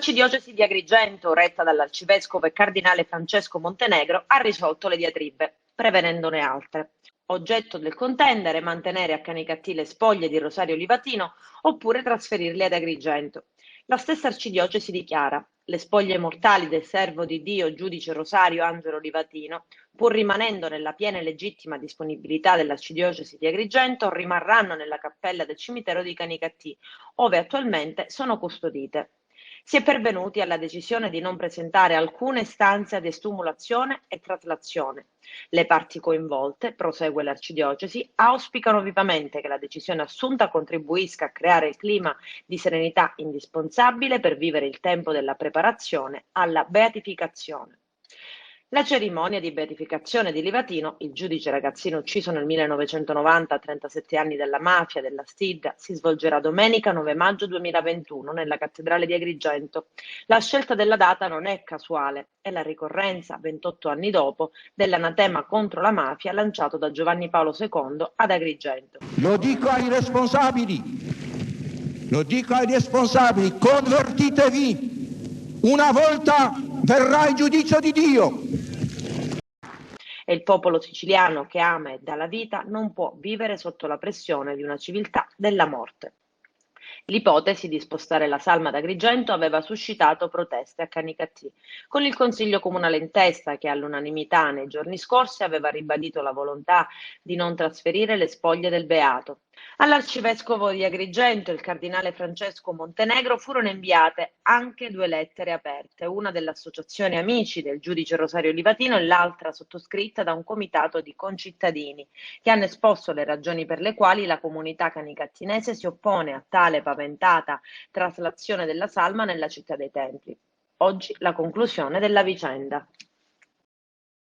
L'arcidiocesi di Agrigento, retta dall'arcivescovo e cardinale Francesco Montenegro, ha risolto le diatribe, prevenendone altre. Oggetto del contendere mantenere a Canicattì le spoglie di Rosario Livatino oppure trasferirle ad Agrigento. La stessa arcidiocesi dichiara: le spoglie mortali del servo di Dio giudice Rosario Angelo Livatino, pur rimanendo nella piena e legittima disponibilità dell'arcidiocesi di Agrigento, rimarranno nella cappella del cimitero di Canicattì, ove attualmente sono custodite. Si è pervenuti alla decisione di non presentare alcuna istanza di estumulazione e traslazione. Le parti coinvolte, prosegue l'Arcidiocesi, auspicano vivamente che la decisione assunta contribuisca a creare il clima di serenità indispensabile per vivere il tempo della preparazione alla beatificazione. La cerimonia di beatificazione di Livatino, il giudice ragazzino ucciso nel 1990 a 37 anni dalla mafia della Stidda, si svolgerà domenica 9 maggio 2021 nella cattedrale di Agrigento. La scelta della data non è casuale, è la ricorrenza, 28 anni dopo, dell'anatema contro la mafia lanciato da Giovanni Paolo II ad Agrigento. Lo dico ai responsabili, convertitevi, una volta verrà il giudizio di Dio. E il popolo siciliano che ama e dà la vita non può vivere sotto la pressione di una civiltà della morte. L'ipotesi di spostare la salma ad Agrigento aveva suscitato proteste a Canicattì, con il Consiglio Comunale in testa che all'unanimità nei giorni scorsi aveva ribadito la volontà di non trasferire le spoglie del Beato. All'arcivescovo di Agrigento, il cardinale Francesco Montenegro, furono inviate anche 2 lettere aperte, una dell'Associazione Amici del giudice Rosario Livatino e l'altra sottoscritta da un comitato di concittadini, che hanno esposto le ragioni per le quali la comunità canicattinese si oppone a tale paventata traslazione della salma nella città dei Templi. Oggi la conclusione della vicenda.